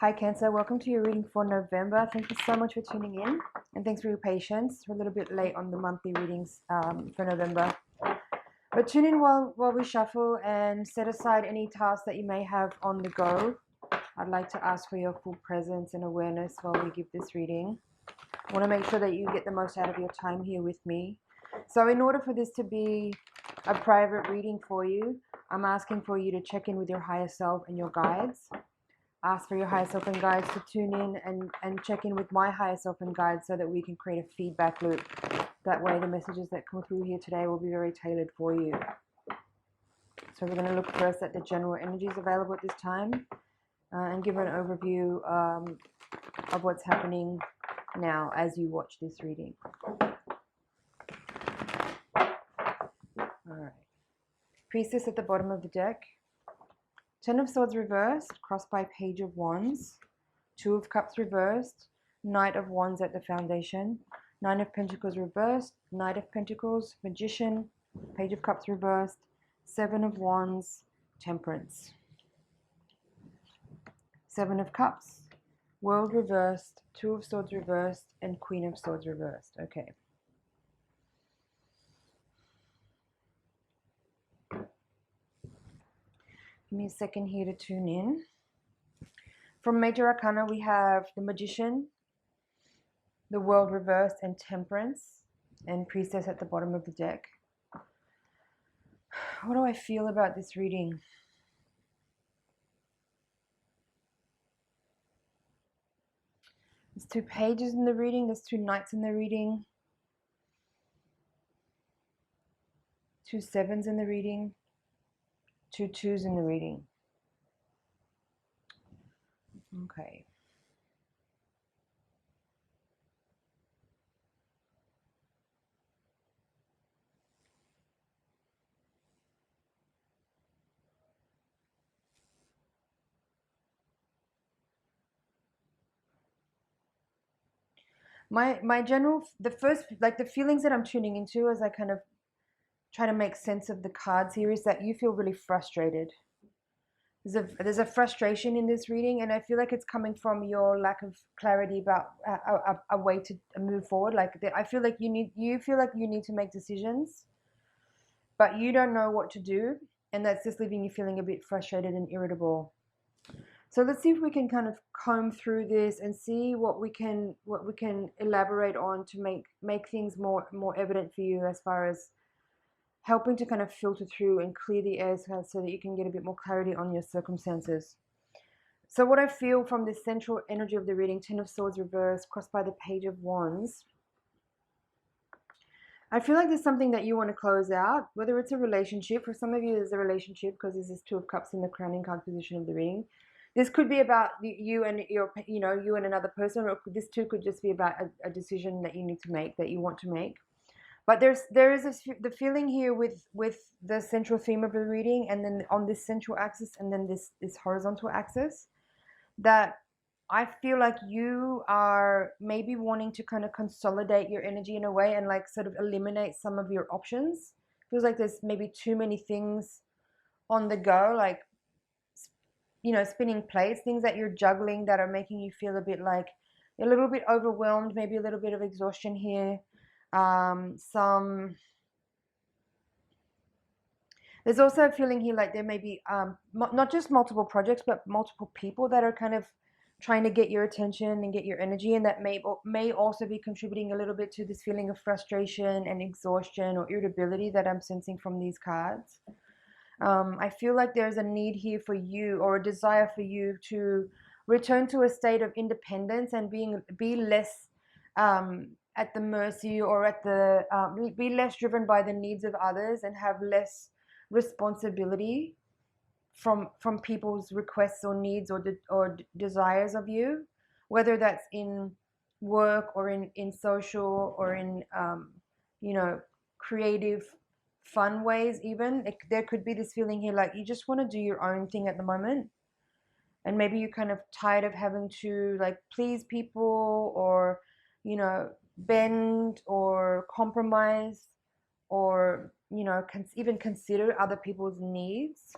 Hi Cancer, welcome to your reading for November. Thank you so much for tuning in and thanks for your patience. We're a little bit late on the monthly readings for November. But tune in while we shuffle and set aside any tasks that you may have on the go. I'd like to ask for your full presence and awareness while we give this reading. I want to make sure that you get the most out of your time here with me. So in order for this to be a private reading for you, I'm asking for you to check in with your higher self and your guides. Ask for your higher self and guides to tune in and check in with my higher self and guides so that we can create a feedback loop. That way the messages that come through here today will be very tailored for you. So we're going to look first at the general energies available at this time and give an overview of what's happening now as you watch this reading. Alright. Priestess at the bottom of the deck. Ten of Swords reversed, crossed by Page of Wands. Two of Cups reversed, Knight of Wands at the foundation. Nine of Pentacles reversed, Knight of Pentacles, Magician, Page of Cups reversed, Seven of Wands, Temperance. Seven of Cups, World reversed, Two of Swords reversed, and Queen of Swords reversed. Okay. Give me a second here to tune in. From Major Arcana, we have the Magician, the World reversed, and Temperance, and Priestess at the bottom of the deck. What do I feel about this reading? There's two pages in the reading, there's two knights in the reading, two sevens in the reading, two twos in the reading. Okay. My general, the first, like the feelings that I'm tuning into as I kind of try to make sense of the cards here is that you feel really frustrated. There's a frustration in this reading, and I feel like it's coming from your lack of clarity about a way to move forward. Like I feel like you feel like you need to make decisions, but you don't know what to do, and that's just leaving you feeling a bit frustrated and irritable. So let's see if we can kind of comb through this and see what we can elaborate on to make things more evident for you as far as helping to kind of filter through and clear the air so that you can get a bit more clarity on your circumstances. So what I feel from this central energy of the reading, Ten of Swords reversed, crossed by the Page of Wands, I feel like there's something that you want to close out, whether it's a relationship. For some of you, there's a relationship because there's this Two of Cups in the crowning card position of the reading. This could be about you and you and another person, or this too could just be about a decision that you need to make, that you want to make. But there is the feeling here with the central theme of the reading, and then on this central axis, and then this horizontal axis, that I feel like you are maybe wanting to kind of consolidate your energy in a way and like sort of eliminate some of your options. Feels like there's maybe too many things on the go, like spinning plates, things that you're juggling that are making you feel a bit like a little bit overwhelmed, maybe a little bit of exhaustion here. There's also a feeling here like there may be not just multiple projects, but multiple people that are kind of trying to get your attention and get your energy, and that may also be contributing a little bit to this feeling of frustration and exhaustion or irritability that I'm sensing from these cards. I feel like there's a need here for you, or a desire for you, to return to a state of independence and be less at the mercy, or be less driven by the needs of others, and have less responsibility from people's requests or needs or desires of you, whether that's in work or in social or in creative fun ways. Even there could be this feeling here like you just want to do your own thing at the moment, and maybe you're kind of tired of having to like please people, or bend or compromise, or even consider other people's needs.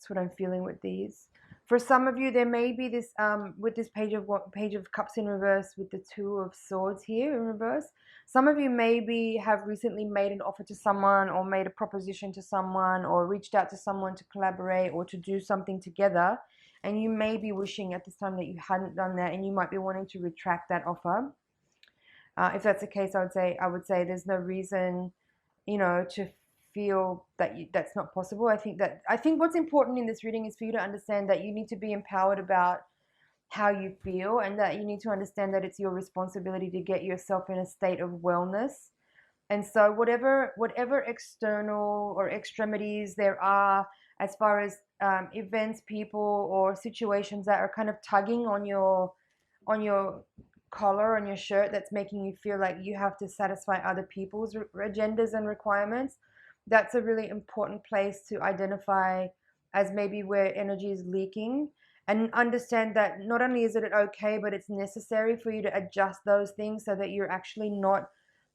That's what I'm feeling with these. For some of you, there may be this with this page of cups in reverse with the 2 of swords here in reverse. Some of you maybe have recently made an offer to someone, or made a proposition to someone, or reached out to someone to collaborate or to do something together, and you may be wishing at this time that you hadn't done that, and you might be wanting to retract that offer. If that's the case, I would say there's no reason, you know, to feel that that's not possible. I think what's important in this reading is for you to understand that you need to be empowered about how you feel, and that you need to understand that it's your responsibility to get yourself in a state of wellness. And so whatever external or extremities there are, as far as events, people, or situations that are kind of tugging on your collar on your shirt, that's making you feel like you have to satisfy other people's agendas and requirements, that's a really important place to identify as maybe where energy is leaking, and understand that not only is it okay, but it's necessary for you to adjust those things so that you're actually not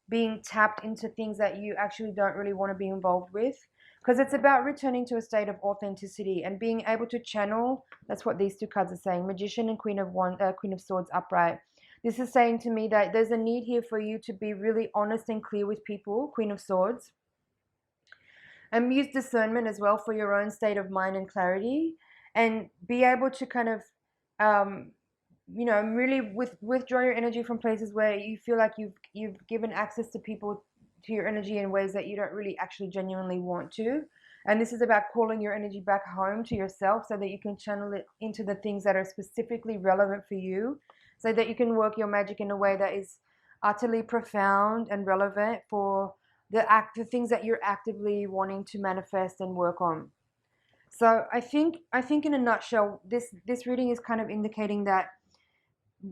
being tapped into things that you actually don't really want to be involved with. Because it's about returning to a state of authenticity and being able to channel. That's what these 2 cards are saying, Magician and Queen of Swords upright. This is saying to me that there's a need here for you to be really honest and clear with people, Queen of Swords. And use discernment as well for your own state of mind and clarity. And be able to kind of, you know, really withdraw your energy from places where you feel like you've given access to people, to your energy in ways that you don't really actually genuinely want to. And this is about calling your energy back home to yourself so that you can channel it into the things that are specifically relevant for you, so that you can work your magic in a way that is utterly profound and relevant for the things that you're actively wanting to manifest and work on. So I think in a nutshell, this reading is kind of indicating that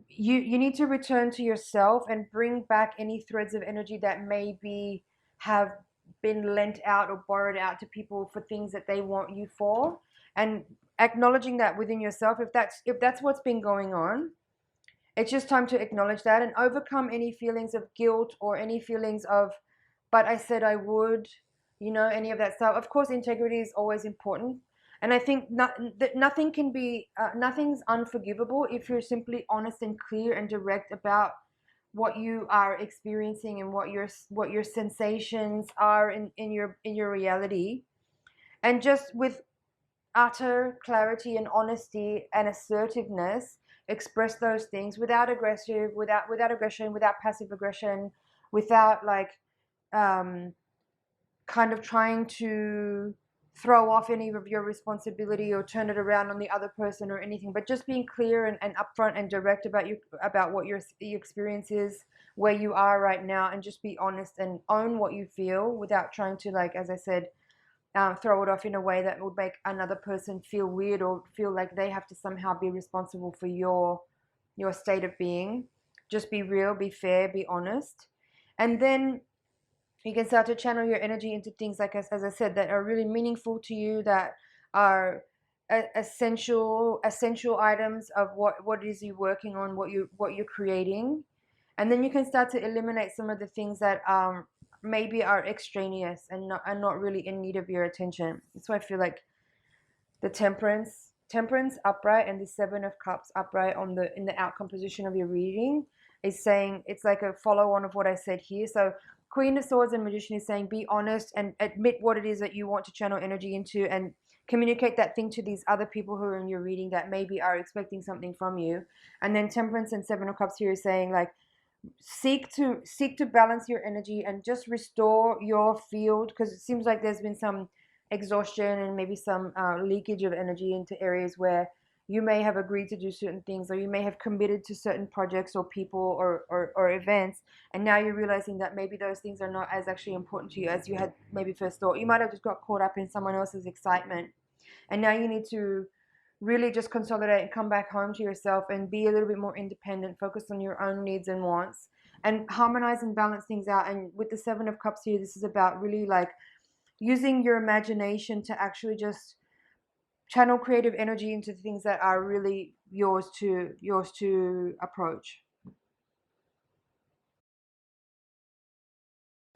you need to return to yourself and bring back any threads of energy that maybe have been lent out or borrowed out to people for things that they want you for, and acknowledging that within yourself. If that's what's been going on, it's just time to acknowledge that and overcome any feelings of guilt or any feelings of, but I said I would, you know, any of that stuff. Of course, integrity is always important. And I think nothing can be, nothing's unforgivable if you're simply honest and clear and direct about what you are experiencing and what your sensations are in your reality. And just with utter clarity and honesty and assertiveness, express those things without aggression, without passive aggression, without like kind of trying to throw off any of your responsibility or turn it around on the other person or anything, but just being clear and upfront and direct about what your experience is, where you are right now, and just be honest and own what you feel without trying to, like, as I said, throw it off in a way that would make another person feel weird or feel like they have to somehow be responsible for your state of being. Just be real, be fair, be honest. And then you can start to channel your energy into things, like, as I said, that are really meaningful to you, that are essential items of what it is you're working on, what you're creating. And then you can start to eliminate some of the things that maybe are extraneous and not really in need of your attention. That's why I feel like the temperance upright and the 7 of cups upright in the outcome position of your reading is saying, it's like a follow on of what I said here. So Queen of Swords and Magician is saying, be honest and admit what it is that you want to channel energy into, and communicate that thing to these other people who are in your reading that maybe are expecting something from you. And then Temperance and 7 of Cups here is saying, like, seek to balance your energy and just restore your field, because it seems like there's been some exhaustion and maybe some leakage of energy into areas where you may have agreed to do certain things, or you may have committed to certain projects or people or events, and now you're realizing that maybe those things are not as actually important to you as you had maybe first thought. You might have just got caught up in someone else's excitement, and now you need to really just consolidate and come back home to yourself and be a little bit more independent, focus on your own needs and wants, and harmonize and balance things out. And with the 7 of Cups here, this is about really like using your imagination to actually just channel creative energy into things that are really yours to approach.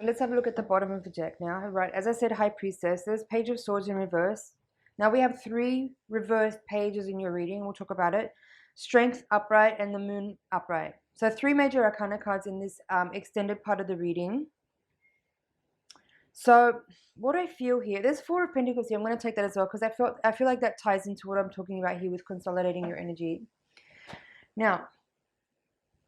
Let's have a look at the bottom of the deck now. Right, as I said, High Priestess. There's Page of Swords in reverse. Now we have 3 reversed pages in your reading. We'll talk about it. Strength upright and the moon upright. So 3 major arcana cards in this extended part of the reading. So what I feel here, there's 4 of Pentacles here. I'm going to take that as well because I feel like that ties into what I'm talking about here with consolidating your energy. Now,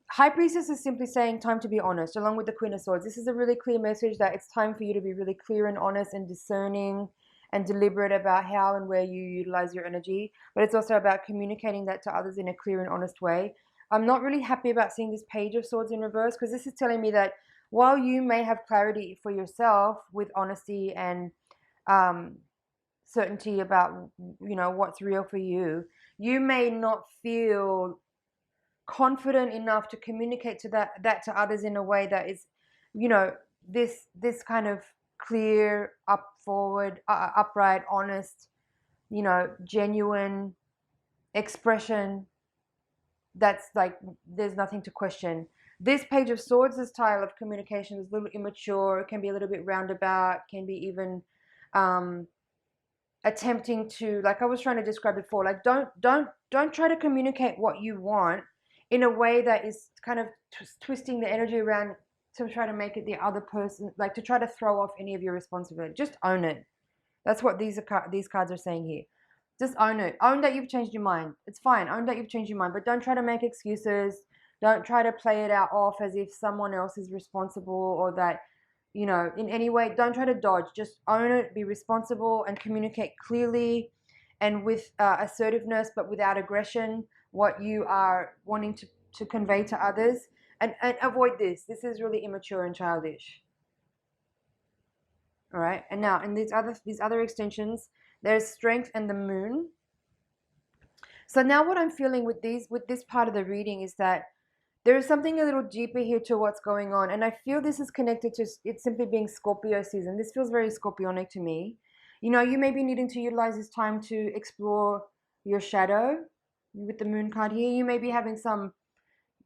High Priestess is simply saying time to be honest, along with the Queen of Swords. This is a really clear message that it's time for you to be really clear and honest and discerning and deliberate about how and where you utilize your energy. But it's also about communicating that to others in a clear and honest way. I'm not really happy about seeing this Page of Swords in reverse because this is telling me that while you may have clarity for yourself with honesty and certainty about, you know, what's real for you, you may not feel confident enough to communicate to that to others in a way that is, you know, this kind of clear, upright, honest, you know, genuine expression that's like there's nothing to question. This Page of Swords, this style of communication is a little immature. It can be a little bit roundabout, can be even attempting to, like I was trying to describe before, like don't try to communicate what you want in a way that is kind of twisting the energy around to try to make it the other person, like to try to throw off any of your responsibility. Just own it. That's what these cards are saying here. Just own it. Own that you've changed your mind. It's fine. Own that you've changed your mind, but don't try to make excuses. Don't try to play it out off as if someone else is responsible or that, you know, in any way. Don't try to dodge. Just own it. Be responsible and communicate clearly and with assertiveness, but without aggression, what you are wanting to convey to others. And avoid this. This is really immature and childish. All right. And now in these other extensions, there's Strength and the Moon. So now what I'm feeling with this part of the reading is that there is something a little deeper here to what's going on. And I feel this is connected to it simply being Scorpio season. This feels very Scorpionic to me. You know, you may be needing to utilize this time to explore your shadow with the Moon card here. You may be having some,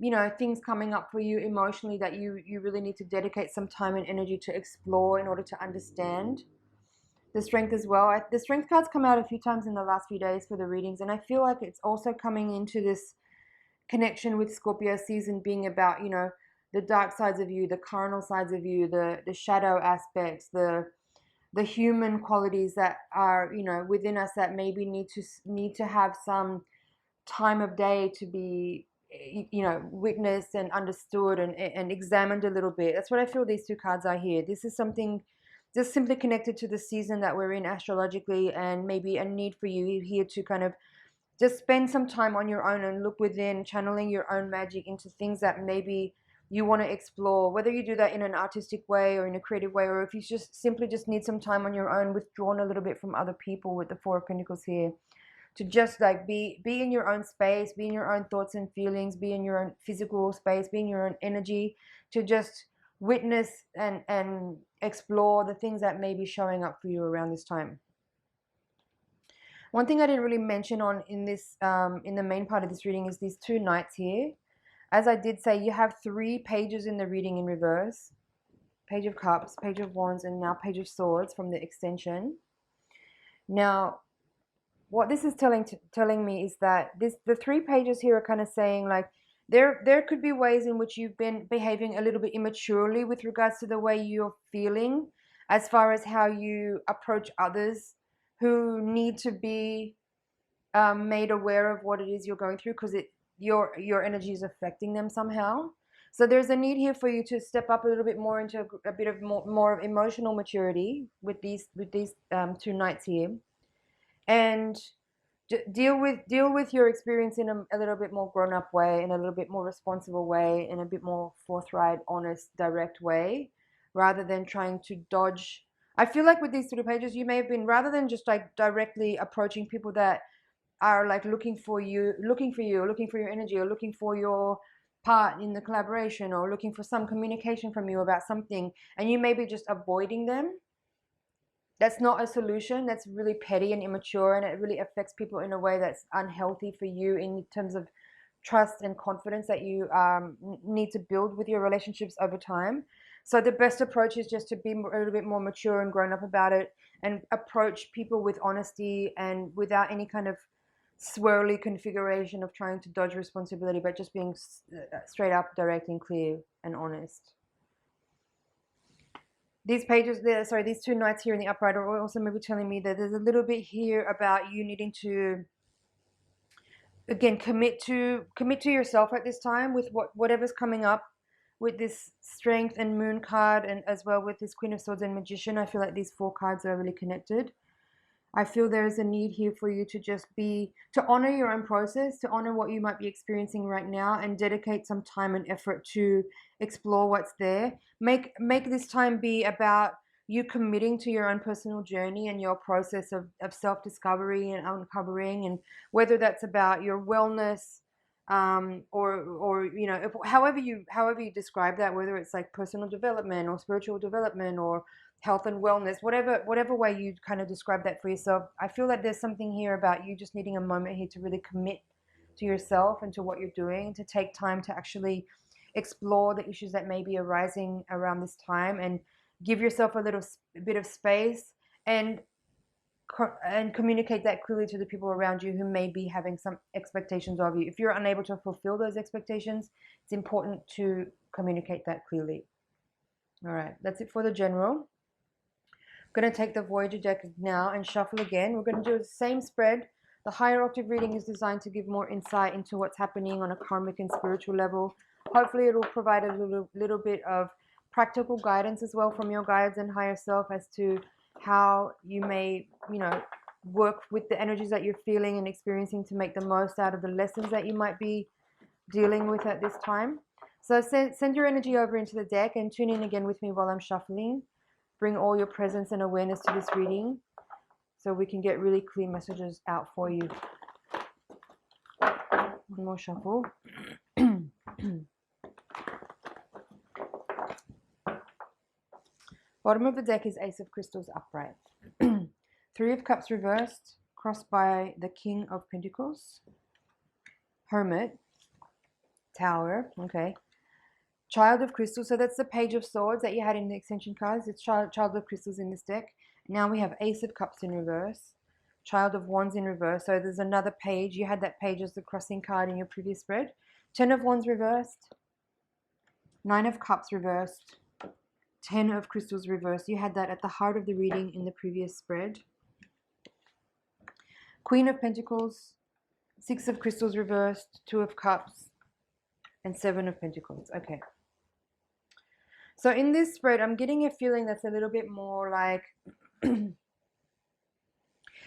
you know, things coming up for you emotionally that you really need to dedicate some time and energy to explore in order to understand. The Strength as well. The Strength cards come out a few times in the last few days for the readings, and I feel like it's also coming into this connection with Scorpio season being about, you know, the dark sides of you, the carnal sides of you, the shadow aspects, the human qualities that are, you know, within us that maybe need to have some time of day to be, you know, witnessed and understood and examined a little bit. That's what I feel these 2 cards are here. This is something just simply connected to the season that we're in astrologically, and maybe a need for you here to kind of just spend some time on your own and look within, channeling your own magic into things that maybe you want to explore, whether you do that in an artistic way or in a creative way, or if you just simply need some time on your own, withdrawn a little bit from other people with the 4 of Pentacles here, to just like be in your own space, be in your own thoughts and feelings, be in your own physical space, be in your own energy, to just witness and explore the things that may be showing up for you around this time. One thing I didn't really mention on in this in the main part of this reading is these 2 knights here. As I did say, you have 3 pages in the reading in reverse. Page of Cups, Page of Wands, and now Page of Swords from the extension. Now, what this is telling me is that the 3 pages here are kind of saying like there could be ways in which you've been behaving a little bit immaturely with regards to the way you're feeling, as far as how you approach others who need to be made aware of what it is you're going through, because your energy is affecting them somehow. So there's a need here for you to step up a little bit more into a bit of more emotional maturity with these 2 knights here, and deal with your experience in a little bit more grown-up way, in a little bit more responsible way, in a bit more forthright, honest, direct way, rather than trying to dodge. I feel like with these 3 pages, you may have been, rather than just like directly approaching people that are like looking for your energy, or looking for your part in the collaboration, or looking for some communication from you about something, and you may be just avoiding them. That's not a solution. That's really petty and immature, and it really affects people in a way that's unhealthy for you in terms of trust and confidence that you need to build with your relationships over time. So the best approach is just to be a little bit more mature and grown up about it, and approach people with honesty and without any kind of swirly configuration of trying to dodge responsibility, but just being straight up, direct and clear and honest. These pages there, sorry, these two knights here in the upright are also maybe telling me that there's a little bit here about you needing to, again, commit to yourself at this time with whatever's coming up with this Strength and Moon card, and as well with this Queen of Swords and Magician. I feel like these four cards are really connected. I feel there is a need here for you to just to honor your own process, to honor what you might be experiencing right now, and dedicate some time and effort to explore what's there. Make this time be about you committing to your own personal journey and your process of self-discovery and uncovering, and whether that's about your wellness, or you know, however you describe that, whether it's like personal development or spiritual development or health and wellness, whatever way you kind of describe that for yourself. I feel like there's something here about you just needing a moment here to really commit to yourself and to what you're doing, to take time to actually explore the issues that may be arising around this time, and give yourself a little bit of space and communicate that clearly to the people around you who may be having some expectations of you. If you're unable to fulfill those expectations, it's important to communicate that clearly. All right, that's it for the general. I'm going to take the Voyager deck now and shuffle again. We're going to do the same spread. The higher octave reading is designed to give more insight into what's happening on a karmic and spiritual level. Hopefully it will provide a little bit of practical guidance as well from your guides and higher self as to how you may, you know, work with the energies that you're feeling and experiencing to make the most out of the lessons that you might be dealing with at this time. So send your energy over into the deck and tune in again with me while I'm shuffling. Bring all your presence and awareness to this reading so we can get really clear messages out for you. One more shuffle. Bottom of the deck is Ace of Crystals upright. Three of Cups reversed, crossed by the King of Pentacles. Hermit. Tower. Okay. Child of Crystals, so that's the Page of Swords that you had in the extension cards. It's Child of Crystals in this deck. Now we have Ace of Cups in reverse, Child of Wands in reverse. So there's another page. You had that page as the crossing card in your previous spread. 10 of Wands reversed, 9 of Cups reversed, 10 of Crystals reversed. You had that at the heart of the reading in the previous spread. Queen of Pentacles, 6 of Crystals reversed, 2 of Cups, and 7 of Pentacles. Okay. So in this spread, I'm getting a feeling that's a little bit more like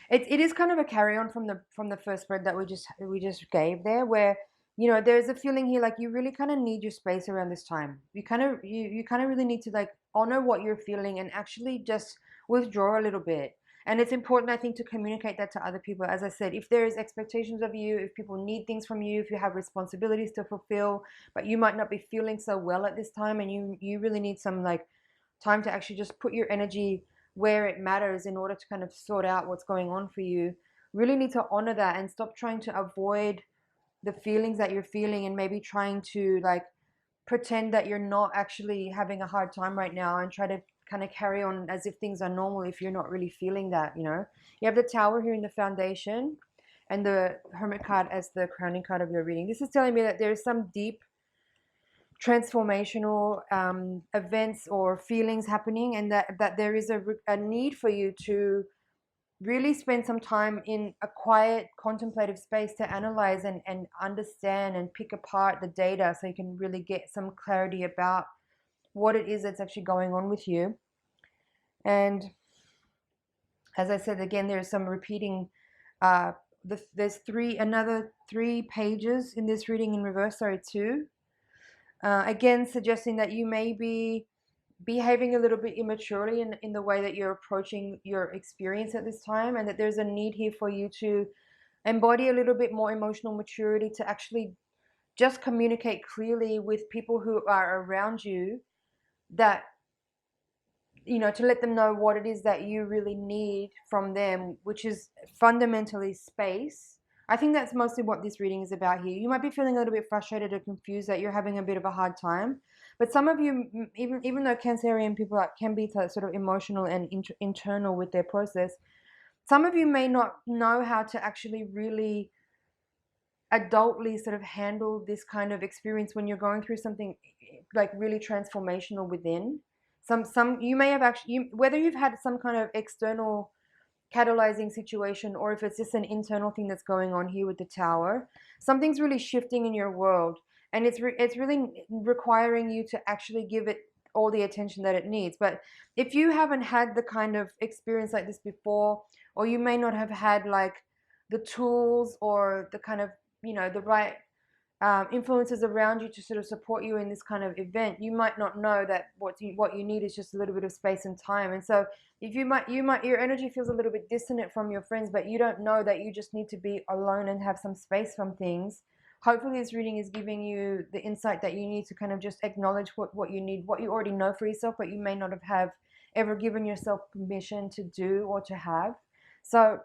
it is kind of a carry on from the first spread that we just gave there, where, you know, there's a feeling here like you really kind of need your space around this time. You kind of really need to like honor what you're feeling and actually just withdraw a little bit. And it's important, I think, to communicate that to other people. As I said, if there is expectations of you, if people need things from you, if you have responsibilities to fulfill, but you might not be feeling so well at this time, and you really need some like time to actually just put your energy where it matters in order to kind of sort out what's going on for you. Really need to honor that and stop trying to avoid the feelings that you're feeling and maybe trying to like pretend that you're not actually having a hard time right now and try to kind of carry on as if things are normal if you're not really feeling that, you know. You have the Tower here in the foundation and the Hermit card as the crowning card of your reading. This is telling me that there's some deep transformational events or feelings happening, and that there is a need for you to really spend some time in a quiet contemplative space to analyze and understand and pick apart the data so you can really get some clarity about what it is that's actually going on with you. And as I said, again, there's some repeating. There's another three pages in this reading in reverse. Sorry, two. Again, suggesting that you may be behaving a little bit immaturely in the way that you're approaching your experience at this time, and that there's a need here for you to embody a little bit more emotional maturity to actually just communicate clearly with people who are around you, that, you know, to let them know what it is that you really need from them, which is fundamentally space. I think that's mostly what this reading is about here. You might be feeling a little bit frustrated or confused that you're having a bit of a hard time. But some of you, even though Cancerian people can be sort of emotional and internal with their process, some of you may not know how to actually really adultly sort of handle this kind of experience when you're going through something like really transformational within. Some you may have actually, whether you've had some kind of external catalyzing situation or if it's just an internal thing that's going on here with the Tower, something's really shifting in your world, and it's really requiring you to actually give it all the attention that it needs. But if you haven't had the kind of experience like this before, or you may not have had like the tools or the kind of, you know, the right influences around you to sort of support you in this kind of event, you might not know that what you need is just a little bit of space and time. And so if you might your energy feels a little bit dissonant from your friends, but you don't know that you just need to be alone and have some space from things. Hopefully this reading is giving you the insight that you need to kind of just acknowledge what you need, what you already know for yourself, but you may not have ever given yourself permission to do or to have. So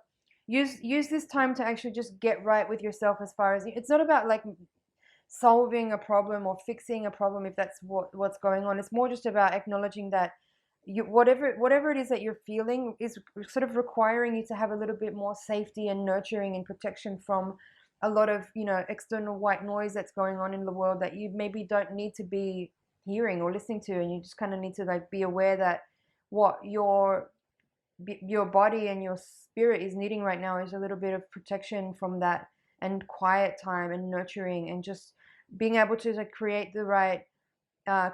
use this time to actually just get right with yourself. As far as, it's not about like solving a problem or fixing a problem if that's what's going on. It's more just about acknowledging that whatever it is that you're feeling is sort of requiring you to have a little bit more safety and nurturing and protection from a lot of, you know, external white noise that's going on in the world that you maybe don't need to be hearing or listening to, and you just kind of need to like be aware that what your body and your spirit is needing right now is a little bit of protection from that, and quiet time and nurturing, and just being able to like create the right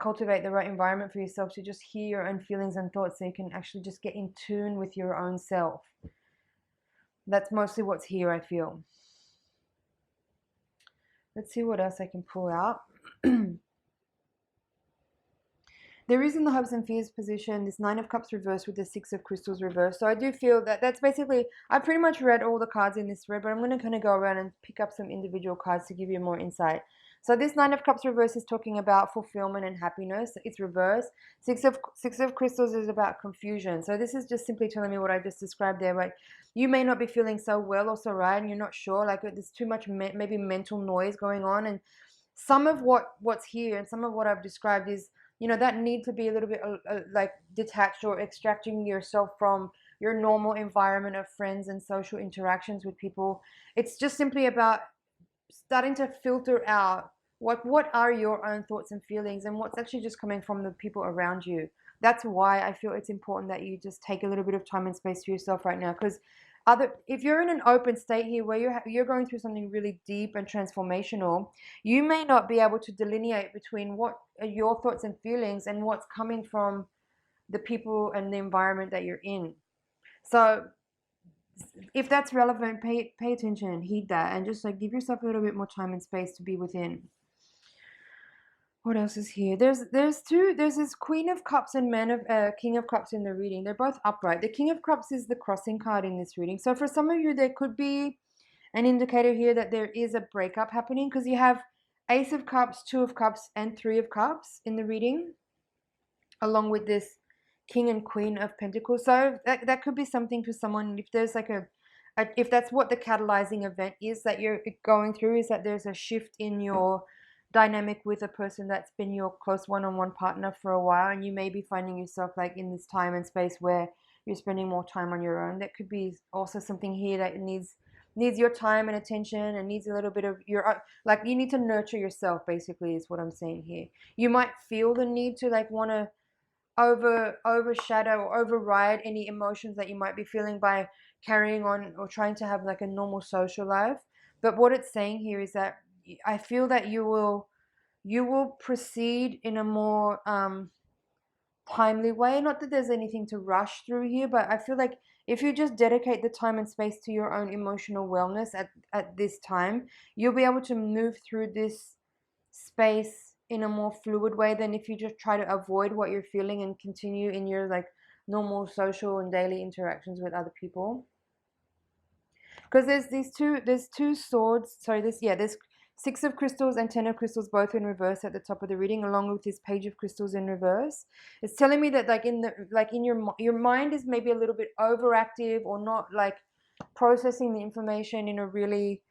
cultivate the right environment for yourself to just hear your own feelings and thoughts, so you can actually just get in tune with your own self. That's mostly what's here, I feel. Let's see what else I can pull out. There is in the hopes and fears position this Nine of Cups reversed with the Six of Crystals reversed. So I do feel that that's basically, I pretty much read all the cards in this spread, but I'm going to kind of go around and pick up some individual cards to give you more insight. So this Nine of Cups reversed is talking about fulfillment and happiness. It's reversed. Six of Crystals is about confusion. So this is just simply telling me what I just described there. But you may not be feeling so well or so right, and you're not sure. Like there's too much maybe mental noise going on, and some of what's here and some of what I've described is, you know, that need to be a little bit like detached or extracting yourself from your normal environment of friends and social interactions with people. It's just simply about starting to filter out what are your own thoughts and feelings and what's actually just coming from the people around you. That's why I feel it's important that you just take a little bit of time and space for yourself right now, because if you're in an open state here where you're going through something really deep and transformational, you may not be able to delineate between what are your thoughts and feelings and what's coming from the people and the environment that you're in. So if that's relevant, pay attention and heed that, and just like give yourself a little bit more time and space to be within. What else is here? There's this Queen of Cups and King of Cups in the reading. They're both upright. The King of Cups is the crossing card in this reading. So for some of you, there could be an indicator here that there is a breakup happening, because you have Ace of Cups, Two of Cups, and Three of Cups in the reading, along with this King and Queen of Pentacles. So that could be something for someone. If there's like if that's what the catalyzing event is that you're going through, is that there's a shift in your dynamic with a person that's been your close one-on-one partner for a while, and you may be finding yourself like in this time and space where you're spending more time on your own. That could be also something here that needs your time and attention, and needs a little bit of your, like, you need to nurture yourself, basically, is what I'm saying here. You might feel the need to like want to overshadow or override any emotions that you might be feeling by carrying on or trying to have like a normal social life. But what it's saying here is that I feel that you will proceed in a more timely way. Not that there's anything to rush through here, but I feel like if you just dedicate the time and space to your own emotional wellness at this time, you'll be able to move through this space in a more fluid way than if you just try to avoid what you're feeling and continue in your like normal social and daily interactions with other people. Because there's two swords. Sorry, there's Six of Crystals and Ten of Crystals both in reverse at the top of the reading, along with this Page of Crystals in reverse. It's telling me that like in your mind is maybe a little bit overactive, or not like processing the information in a really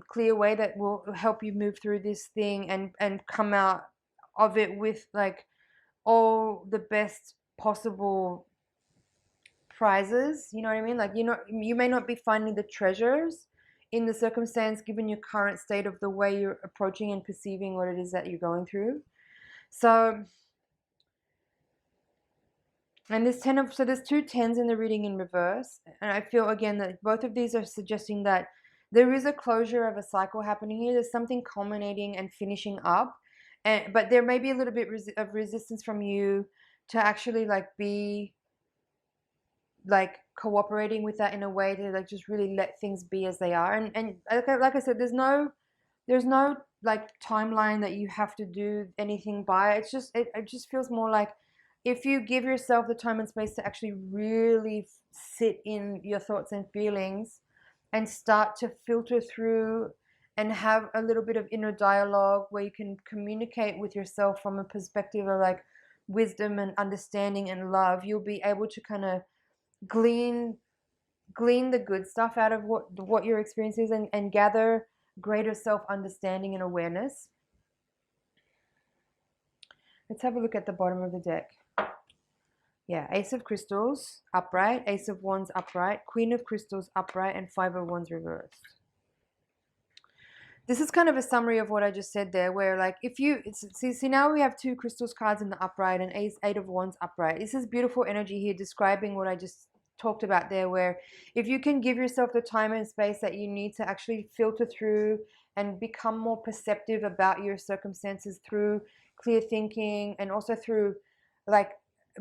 clear way that will help you move through this thing and come out of it with like all the best possible prizes. You know what I mean? Like, you may not be finding the treasures in the circumstance given your current state of the way you're approaching and perceiving what it is that you're going through. So, and there's two tens in the reading in reverse, and I feel again that both of these are suggesting that there is a closure of a cycle happening here. There's something culminating and finishing up, but there may be a little bit of resistance from you to actually like be like cooperating with that in a way to like just really let things be as they are. And like I said, there's no like timeline that you have to do anything by. It's just it just feels more like if you give yourself the time and space to actually really sit in your thoughts and feelings and start to filter through and have a little bit of inner dialogue where you can communicate with yourself from a perspective of like wisdom and understanding and love, you'll be able to kind of glean the good stuff out of what your experience is and gather greater self-understanding and awareness. Let's have a look at the bottom of the deck. Yeah, Ace of Crystals upright, Ace of Wands upright, Queen of Crystals upright, and Five of Wands reversed. This is kind of a summary of what I just said there, where like if you see now we have two crystals cards in the upright and Eight of Wands upright. This is beautiful energy here describing what I just talked about there, where if you can give yourself the time and space that you need to actually filter through and become more perceptive about your circumstances through clear thinking and also through like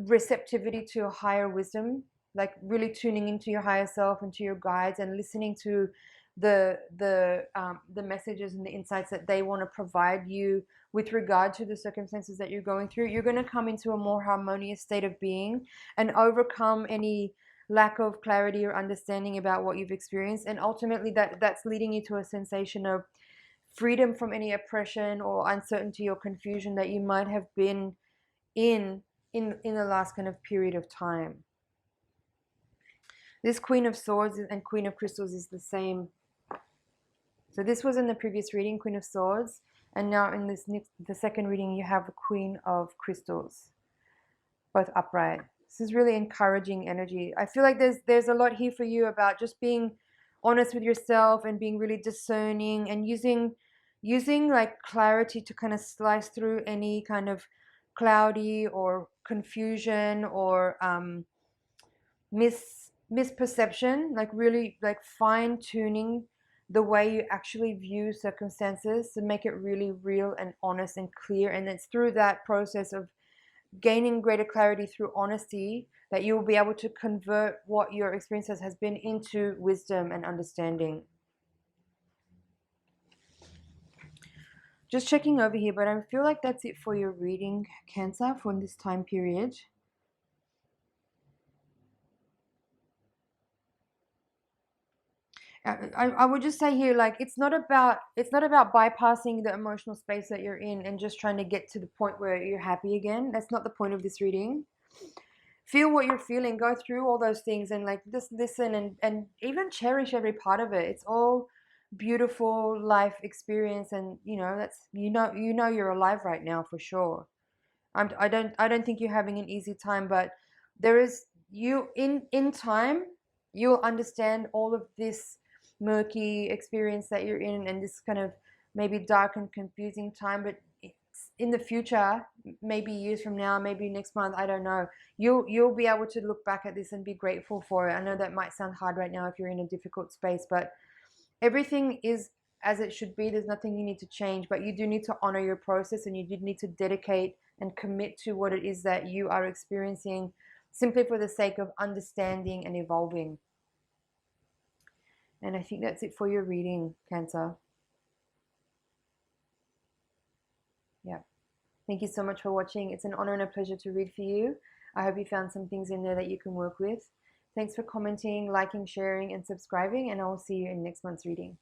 receptivity to a higher wisdom, like really tuning into your higher self and to your guides and listening to the messages and the insights that they want to provide you with regard to the circumstances that you're going through, you're going to come into a more harmonious state of being and overcome any lack of clarity or understanding about what you've experienced. And ultimately that's leading you to a sensation of freedom from any oppression or uncertainty or confusion that you might have been in the last kind of period of time. This Queen of Swords and Queen of Crystals is the same. So this was in the previous reading, Queen of Swords, and now in the second reading you have the Queen of Crystals, both upright. This is really encouraging energy. I feel like there's a lot here for you about just being honest with yourself and being really discerning and using like clarity to kind of slice through any kind of cloudy or confusion or misperception, like really like fine tuning the way you actually view circumstances to make it really real and honest and clear. And it's through that process of gaining greater clarity through honesty that you will be able to convert what your experiences has been into wisdom and understanding. Just checking over here, but I feel like that's it for your reading, Cancer, for this time period. I would just say here, like it's not about bypassing the emotional space that you're in and just trying to get to the point where you're happy again. That's not the point of this reading. Feel what you're feeling, go through all those things and like just listen and even cherish every part of it. It's all beautiful life experience, and that's you know you're alive right now for sure. I don't think you're having an easy time, but there is in time you'll understand all of this murky experience that you're in and this kind of maybe dark and confusing time. But in the future, maybe years from now, maybe next month, I don't know, you'll be able to look back at this and be grateful for it. I know that might sound hard right now if you're in a difficult space, but everything is as it should be. There's nothing you need to change, but you do need to honor your process and you do need to dedicate and commit to what it is that you are experiencing simply for the sake of understanding and evolving. And I think that's it for your reading, Cancer. Yeah. Thank you so much for watching. It's an honor and a pleasure to read for you. I hope you found some things in there that you can work with. Thanks for commenting, liking, sharing, and subscribing, and I will see you in next month's reading.